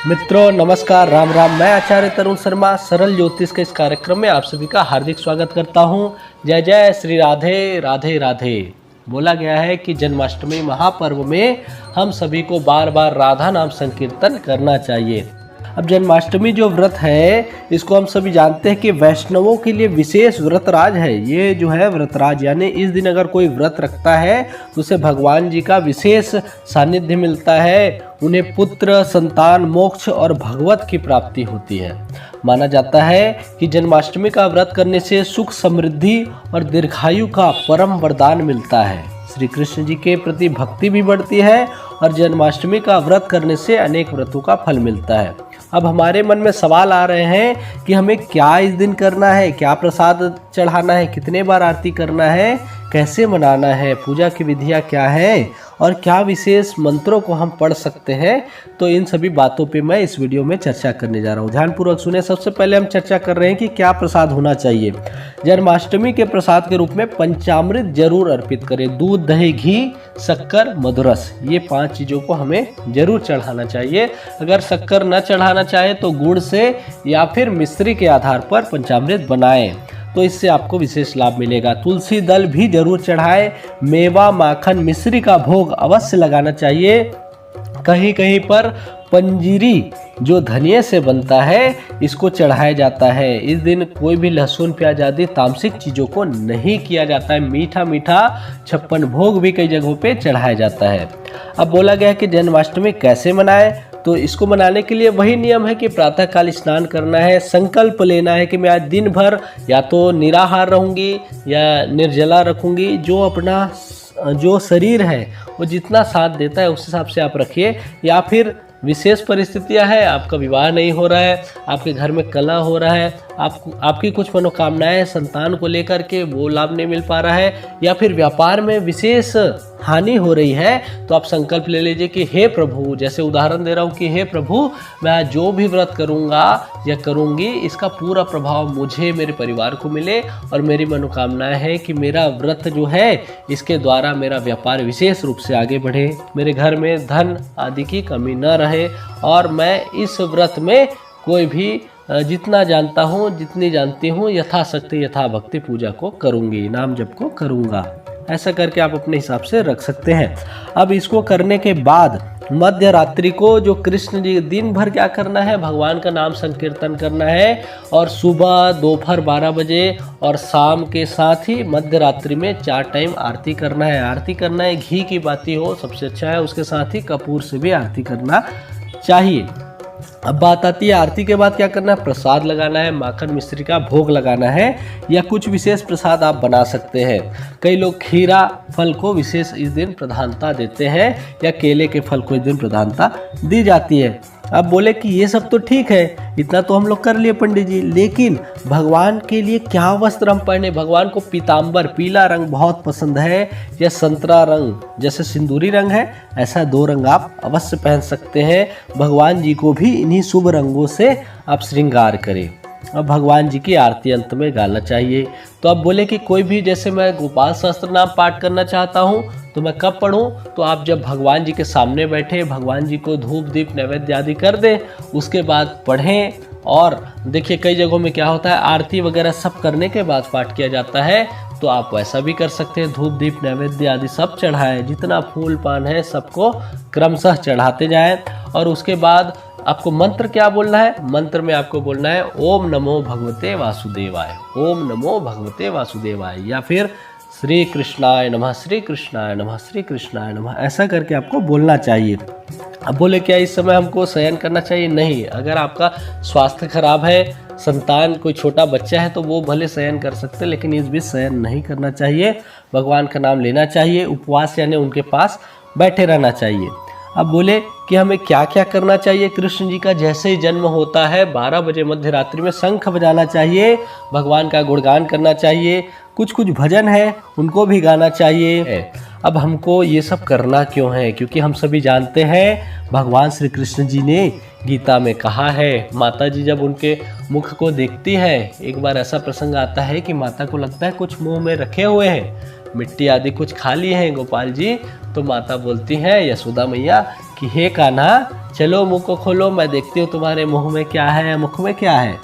मित्रों नमस्कार, राम राम। मैं आचार्य तरुण शर्मा सरल ज्योतिष के इस कार्यक्रम में आप सभी का हार्दिक स्वागत करता हूं। जय जय श्री राधे राधे राधे। बोला गया है कि जन्माष्टमी महापर्व में हम सभी को बार बार राधा नाम संकीर्तन करना चाहिए। अब जन्माष्टमी जो व्रत है इसको हम सभी जानते हैं कि वैष्णवों के लिए विशेष व्रतराज है। ये जो है व्रतराज यानी इस दिन अगर कोई व्रत रखता है तो उसे भगवान जी का विशेष सानिध्य मिलता है। उन्हें पुत्र, संतान, मोक्ष और भगवत की प्राप्ति होती है। माना जाता है कि जन्माष्टमी का व्रत करने से सुख, समृद्धि और दीर्घायु का परम वरदान मिलता है। श्री कृष्ण जी के प्रति भक्ति भी बढ़ती है और जन्माष्टमी का व्रत करने से अनेक व्रतों का फल मिलता है। अब हमारे मन में सवाल आ रहे हैं कि हमें क्या इस दिन करना है, क्या प्रसाद चढ़ाना है, कितने बार आरती करना है, कैसे मनाना है, पूजा की विधियाँ क्या है और क्या विशेष मंत्रों को हम पढ़ सकते हैं। तो इन सभी बातों पे मैं इस वीडियो में चर्चा करने जा रहा हूँ। ध्यानपूर्वक सुने। सबसे पहले हम चर्चा कर रहे हैं कि क्या प्रसाद होना चाहिए। जन्माष्टमी के प्रसाद के रूप में पंचामृत जरूर अर्पित करें। दूध, दही, घी, शक्कर, मधुरस, ये 5 चीज़ों को हमें जरूर चढ़ाना चाहिए। अगर शक्कर न चढ़ाना चाहे तो गुड़ से या फिर मिश्री के आधार पर पंचामृत बनाएं, तो इससे आपको विशेष लाभ मिलेगा। तुलसी दल भी जरूर चढ़ाए। मेवा, माखन, मिश्री का भोग अवश्य लगाना चाहिए। कहीं कहीं पर पंजीरी जो धनिये से बनता है इसको चढ़ाया जाता है। इस दिन कोई भी लहसुन, प्याज आदि तामसिक चीज़ों को नहीं किया जाता है। मीठा मीठा 56 भोग भी कई जगहों पे चढ़ाया जाता है। अब बोला गया कि जन्माष्टमी कैसे मनाएं, तो इसको मनाने के लिए वही नियम है कि प्रातःकाल स्नान करना है। संकल्प लेना है कि मैं आज दिन भर या तो निराहार रहूँगी या निर्जला रखूँगी। जो शरीर है वो जितना साथ देता है उस हिसाब से आप रखिए। या फिर विशेष परिस्थितियां हैं, आपका विवाह नहीं हो रहा है, आपके घर में कलह हो रहा है, आपकी कुछ मनोकामनाएं संतान को लेकर के वो लाभ नहीं मिल पा रहा है, या फिर व्यापार में विशेष हानि हो रही है, तो आप संकल्प ले लीजिए कि हे प्रभु, जैसे उदाहरण दे रहा हूँ कि हे प्रभु, मैं आज जो भी व्रत करूँगा या करूँगी इसका पूरा प्रभाव मुझे, मेरे परिवार को मिले और मेरी मनोकामनाएं है कि मेरा व्रत जो है इसके द्वारा मेरा व्यापार विशेष रूप से आगे बढ़े, मेरे घर में धन आदि की कमी न रहे और मैं इस व्रत में कोई भी जितना जानता हूँ, जितनी जानती हूँ, यथाशक्ति यथा भक्ति पूजा को करूँगी, नाम जप को करूँगा। ऐसा करके आप अपने हिसाब से रख सकते हैं। अब इसको करने के बाद मध्य रात्रि को जो कृष्ण जी दिन भर क्या करना है, भगवान का नाम संकीर्तन करना है और सुबह, दोपहर 12 बजे और शाम के साथ ही मध्य रात्रि में 4 टाइम आरती करना है। आरती करना है, घी की बाती हो सबसे अच्छा है, उसके साथ ही कपूर से भी आरती करना चाहिए। अब बात आती है आरती के बाद क्या करना है, प्रसाद लगाना है, माखन मिश्री का भोग लगाना है या कुछ विशेष प्रसाद आप बना सकते हैं। कई लोग खीरा फल को विशेष इस दिन प्रधानता देते हैं या केले के फल को इस दिन प्रधानता दी जाती है। अब बोले कि ये सब तो ठीक है, इतना तो हम लोग कर लिए पंडित जी, लेकिन भगवान के लिए क्या वस्त्र हम पहने। भगवान को पीताम्बर, पीला रंग बहुत पसंद है, या संतरा रंग जैसे सिंदूरी रंग है, ऐसा 2 रंग आप अवश्य पहन सकते हैं। भगवान जी को भी इन्हीं शुभ रंगों से आप श्रृंगार करें। अब भगवान जी की आरती अंत में गाना चाहिए। तो अब बोले कि कोई भी, जैसे मैं गोपाल सहस्त्र नाम पाठ करना चाहता हूँ तो मैं कब पढ़ूँ, तो आप जब भगवान जी के सामने बैठे, भगवान जी को धूप दीप नैवेद्य आदि कर दें, उसके बाद पढ़ें। और देखिए कई जगहों में क्या होता है, आरती वगैरह सब करने के बाद पाठ किया जाता है, तो आप वैसा भी कर सकते हैं। धूप दीप नैवेद्य आदि सब चढ़ाएं, जितना फूल पान है सबको क्रमशः चढ़ाते जाएं। और उसके बाद आपको मंत्र क्या बोलना है, मंत्र में आपको बोलना है ओम नमो भगवते वासुदेवाय, ओम नमो भगवते वासुदेवाय, या फिर श्री कृष्णाय नमः, श्री कृष्णाय नमः, श्री कृष्णाय नमः, ऐसा करके आपको बोलना चाहिए। अब बोले क्या इस समय हमको शयन करना चाहिए? नहीं। अगर आपका स्वास्थ्य खराब है, संतान कोई छोटा बच्चा है, तो वो भले शयन कर सकते, लेकिन इस बीच शयन नहीं करना चाहिए। भगवान का नाम लेना चाहिए, उपवास यानी उनके पास बैठे रहना चाहिए। अब बोले कि हमें क्या क्या करना चाहिए। कृष्ण जी का जैसे ही जन्म होता है 12 बजे मध्य रात्रि में शंख बजाना चाहिए, भगवान का गुणगान करना चाहिए, कुछ कुछ भजन है उनको भी गाना चाहिए। अब हमको ये सब करना क्यों है, क्योंकि हम सभी जानते हैं भगवान श्री कृष्ण जी ने गीता में कहा है, माता जी जब उनके मुख को देखती है, एक बार ऐसा प्रसंग आता है कि माता को लगता है कुछ मुंह में रखे हुए हैं, मिट्टी आदि कुछ खा लिए हैं गोपाल जी, तो माता बोलती हैं यशोदा मैया कि हे कान्हा, चलो मुख को खोलो, मैं देखती हूँ तुम्हारे मुंह में क्या है, मुख में क्या है।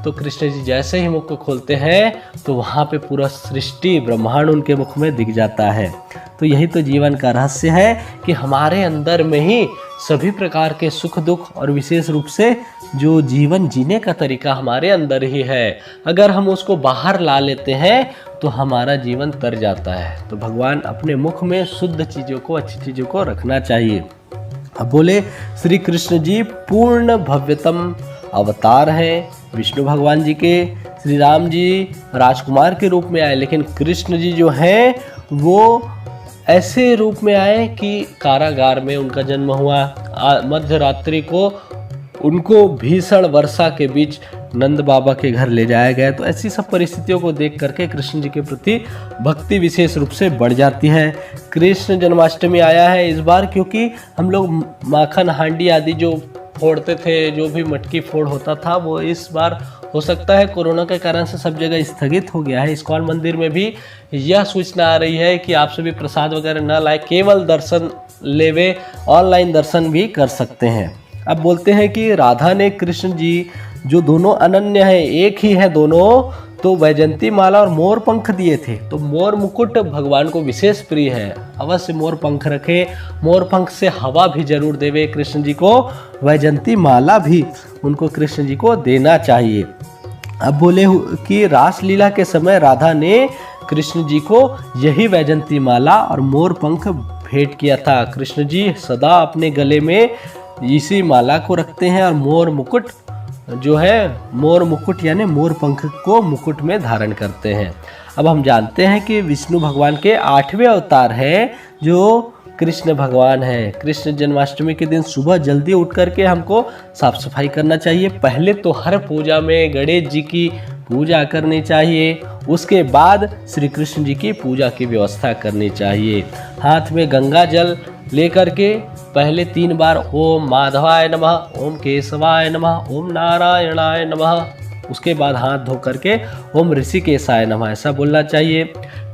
तो कृष्ण जी जैसे ही मुख को खोलते हैं तो वहाँ पे पूरा सृष्टि ब्रह्मांड उनके मुख में दिख जाता है। तो यही तो जीवन का रहस्य है कि हमारे अंदर में ही सभी प्रकार के सुख दुख और विशेष रूप से जो जीवन जीने का तरीका हमारे अंदर ही है, अगर हम उसको बाहर ला लेते हैं तो हमारा जीवन तर जाता है। तो भगवान अपने मुख में शुद्ध चीज़ों को, अच्छी चीज़ों को रखना चाहिए। अब बोले श्री कृष्ण जी पूर्ण भव्यतम अवतार हैं, विष्णु भगवान जी के श्री राम जी राजकुमार के रूप में आए, लेकिन कृष्ण जी जो हैं वो ऐसे रूप में आए कि कारागार में उनका जन्म हुआ। मध्य रात्रि को उनको भीषण वर्षा के बीच नंद बाबा के घर ले जाया गया। तो ऐसी सब परिस्थितियों को देख करके कृष्ण जी के प्रति भक्ति विशेष रूप से बढ़ जाती है। कृष्ण जन्माष्टमी आया है इस बार क्योंकि हम लोग माखन हांडी आदि जो फोड़ते थे, जो भी मटकी फोड़ होता था, वो इस बार हो सकता है कोरोना के कारण से सब जगह स्थगित हो गया है। इस्कॉन मंदिर में भी यह सूचना आ रही है कि आप सभी प्रसाद वगैरह न लाए, केवल दर्शन लेवे, ऑनलाइन दर्शन भी कर सकते हैं। अब बोलते हैं कि राधा ने कृष्ण जी जो दोनों अनन्य हैं, एक ही है दोनों, तो वैजंती माला और मोर पंख दिए थे। तो मोर मुकुट भगवान को विशेष प्रिय है, अवश्य मोर पंख रखे, मोर पंख से हवा भी जरूर देवे कृष्ण जी को, वैजंती माला भी उनको कृष्ण जी को देना चाहिए। अब बोले कि रासलीला के समय राधा ने कृष्ण जी को यही वैजंती माला और मोर पंख भेंट किया था। कृष्ण जी सदा अपने गले में इसी माला को रखते हैं और मोर मुकुट जो है, मोर मुकुट यानी मोर पंख को मुकुट में धारण करते हैं। अब हम जानते हैं कि विष्णु भगवान के 8वें अवतार हैं जो कृष्ण भगवान हैं। कृष्ण जन्माष्टमी के दिन सुबह जल्दी उठ करके हमको साफ सफाई करना चाहिए। पहले तो हर पूजा में गणेश जी की पूजा करनी चाहिए, उसके बाद श्री कृष्ण जी की पूजा की व्यवस्था करनी चाहिए। हाथ में गंगा जल लेकर के पहले 3 बार ओम माधवाय नमः, ओम केशवाय नमः, ओम नारायणाय नमः, उसके बाद हाथ धो करके ओम ऋषिकेशाय नमः ऐसा बोलना चाहिए।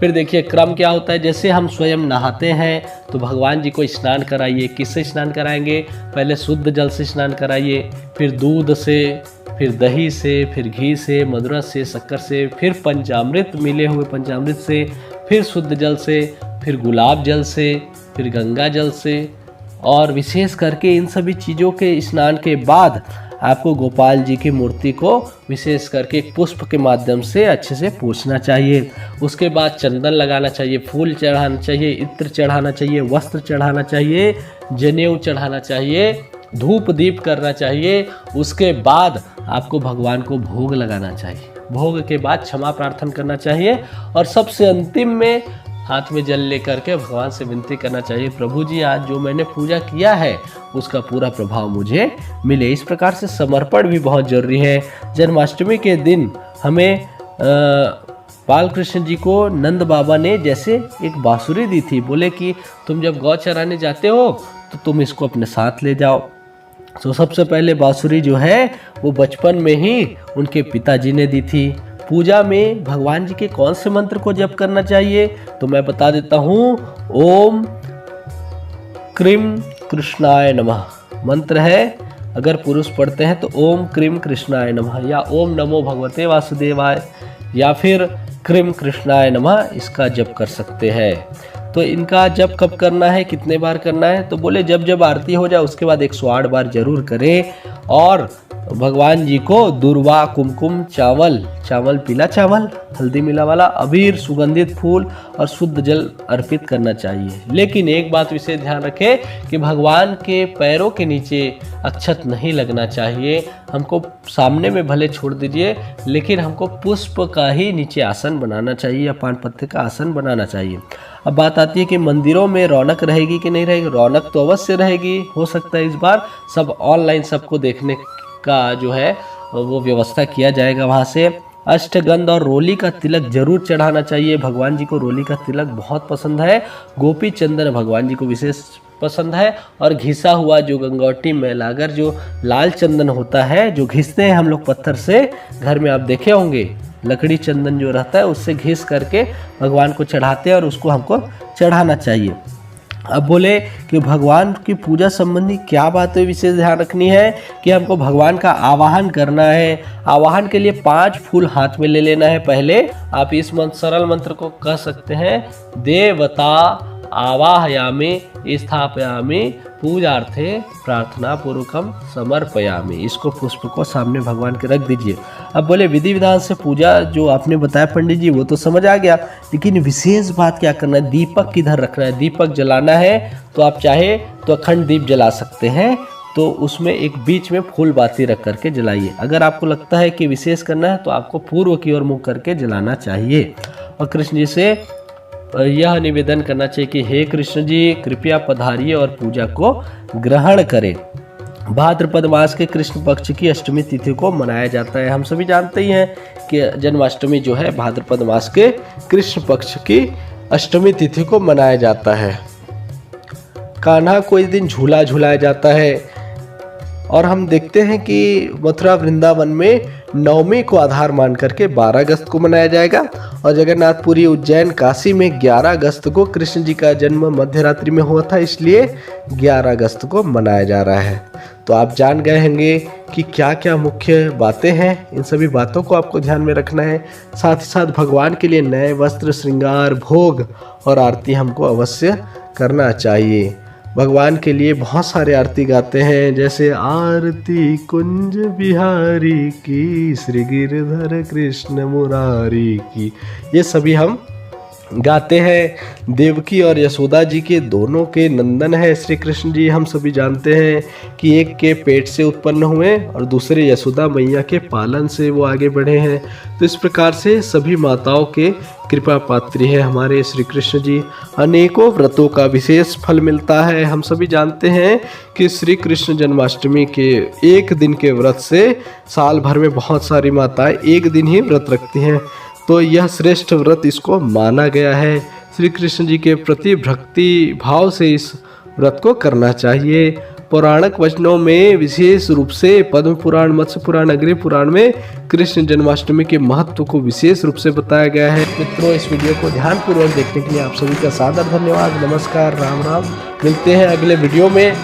फिर देखिए क्रम क्या होता है, जैसे हम स्वयं नहाते हैं तो भगवान जी को स्नान कराइए। किससे स्नान कराएंगे? पहले शुद्ध जल से स्नान कराइए, फिर दूध से, फिर दही से, फिर घी से, मधुरा से, शक्कर से, फिर पंचामृत मिले हुए पंचामृत से, फिर शुद्ध जल से, फिर गुलाब जल से, फिर गंगा जल से, और विशेष करके इन सभी चीज़ों के स्नान के बाद आपको गोपाल जी की मूर्ति को विशेष करके एक पुष्प के माध्यम से अच्छे से पोंछना चाहिए। उसके बाद चंदन लगाना चाहिए, फूल चढ़ाना चाहिए, इत्र चढ़ाना चाहिए, वस्त्र चढ़ाना चाहिए, जनेऊ चढ़ाना चाहिए, धूप दीप करना चाहिए। उसके बाद आपको भगवान को भोग लगाना चाहिए। भोग के बाद क्षमा प्रार्थना करना चाहिए और सबसे अंतिम में हाथ में जल लेकर के भगवान से विनती करना चाहिए, प्रभु जी आज जो मैंने पूजा किया है उसका पूरा प्रभाव मुझे मिले। इस प्रकार से समर्पण भी बहुत जरूरी है। जन्माष्टमी के दिन हमें बाल कृष्ण जी को नंद बाबा ने जैसे एक बांसुरी दी थी, बोले कि तुम जब गौ चराने जाते हो तो तुम इसको अपने साथ ले जाओ। तो सबसे पहले बांसुरी जो है वो बचपन में ही उनके पिताजी ने दी थी। पूजा में भगवान जी के कौन से मंत्र को जप करना चाहिए तो मैं बता देता हूँ। ओम क्रीम कृष्णाय नमः मंत्र है, अगर पुरुष पढ़ते हैं तो ओम क्रीम कृष्णाय नमः या ओम नमो भगवते वासुदेवाय या फिर क्रीम कृष्णाय नमः इसका जप कर सकते हैं। तो इनका जप कब करना है, कितने बार करना है? तो बोले जब जब आरती हो जाए उसके बाद 108 बार जरूर करें। और भगवान जी को दुर्वा, कुमकुम, चावल पीला चावल, हल्दी मिला वाला, अबीर, सुगंधित फूल और शुद्ध जल अर्पित करना चाहिए। लेकिन एक बात विशेष ध्यान रखें कि भगवान के पैरों के नीचे अक्षत नहीं लगना चाहिए। हमको सामने में भले छोड़ दीजिए, लेकिन हमको पुष्प का ही नीचे आसन बनाना चाहिए या पान पत्ते का आसन बनाना चाहिए। अब बात आती है कि मंदिरों में रौनक रहेगी कि नहीं रहेगी। रौनक तो अवश्य रहेगी। हो सकता है इस बार सब ऑनलाइन सबको देखने का जो है वो व्यवस्था किया जाएगा। वहाँ से अष्टगंध और रोली का तिलक जरूर चढ़ाना चाहिए। भगवान जी को रोली का तिलक बहुत पसंद है। गोपी चंदन भगवान जी को विशेष पसंद है। और घिसा हुआ जो गंगौटी में लाकर जो लाल चंदन होता है, जो घिसते हैं हम लोग पत्थर से, घर में आप देखे होंगे लकड़ी चंदन जो रहता है उससे घिस करके भगवान को चढ़ाते हैं और उसको हमको चढ़ाना चाहिए। अब बोले कि भगवान की पूजा संबंधी क्या बातें विशेष ध्यान रखनी है कि हमको भगवान का आवाहन करना है। आवाहन के लिए 5 फूल हाथ में ले लेना है। पहले आप इस सरल मंत्र को कह सकते हैं, देवता आवाहयामि स्थापयामि पूजार्थे प्रार्थना पूर्वकम समर्पयामि। इसको पुष्प को सामने भगवान के रख दीजिए। अब बोले विधि विधान से पूजा जो आपने बताया पंडित जी वो तो समझ आ गया, लेकिन विशेष बात क्या करना है, दीपक किधर रखना है। दीपक जलाना है तो आप चाहे तो अखंड दीप जला सकते हैं, तो उसमें एक बीच में फूल बाती रख करके जलाइए। अगर आपको लगता है कि विशेष करना है तो आपको पूर्व की ओर मुँह करके जलाना चाहिए। और कृष्ण जी से यह निवेदन करना चाहिए कि हे कृष्ण जी कृपया पधारिए और पूजा को ग्रहण करें। भाद्रपद मास के कृष्ण पक्ष की अष्टमी तिथि को मनाया जाता है। हम सभी जानते ही हैं कि जन्माष्टमी जो है भाद्रपद मास के कृष्ण पक्ष की अष्टमी तिथि को मनाया जाता है। कान्हा को इस दिन झूला झूलाया जाता है। और हम देखते हैं कि मथुरा वृंदावन में नवमी को आधार मान करके 12 अगस्त को मनाया जाएगा, और जगन्नाथपुरी उज्जैन काशी में 11 अगस्त को कृष्ण जी का जन्म मध्य रात्रि में हुआ था, इसलिए 11 अगस्त को मनाया जा रहा है। तो आप जान गए होंगे कि क्या क्या मुख्य बातें हैं। इन सभी बातों को आपको ध्यान में रखना है। साथ ही साथ भगवान के लिए नए वस्त्र, श्रृंगार, भोग और आरती हमको अवश्य करना चाहिए। भगवान के लिए बहुत सारे आरती गाते हैं, जैसे आरती कुंज बिहारी की, श्री गिरधर कृष्ण मुरारी की, ये सभी हम गाते हैं। देवकी और यशोदा जी के दोनों के नंदन है श्री कृष्ण जी। हम सभी जानते हैं कि एक के पेट से उत्पन्न हुए और दूसरे यशोदा मैया के पालन से वो आगे बढ़े हैं। तो इस प्रकार से सभी माताओं के कृपा पात्री है हमारे श्री कृष्ण जी। अनेकों व्रतों का विशेष फल मिलता है। हम सभी जानते हैं कि श्री कृष्ण जन्माष्टमी के एक दिन के व्रत से साल भर में बहुत सारी माताएं एक दिन ही व्रत रखती हैं, तो यह श्रेष्ठ व्रत इसको माना गया है। श्री कृष्ण जी के प्रति भक्ति भाव से इस व्रत को करना चाहिए। पौराणिक वचनों में विशेष रूप से पद्म पुराण, मत्स्य पुराण, अग्नि पुराण में कृष्ण जन्माष्टमी के महत्व को विशेष रूप से बताया गया है। मित्रों, इस वीडियो को ध्यानपूर्वक देखने के लिए आप सभी का सादर धन्यवाद। नमस्कार, राम राम। मिलते हैं अगले वीडियो में।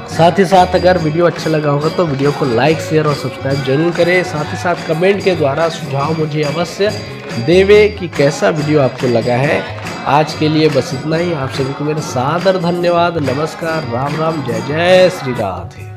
साथ ही साथ अगर वीडियो अच्छा लगा होगा तो वीडियो को लाइक, शेयर और सब्सक्राइब जरूर करें। साथ ही साथ कमेंट के द्वारा सुझाव मुझे अवश्य देवे कि कैसा वीडियो आपको लगा है। आज के लिए बस इतना ही। आप सभी को मेरा सादर धन्यवाद। नमस्कार, राम राम, जय जय श्री राधे।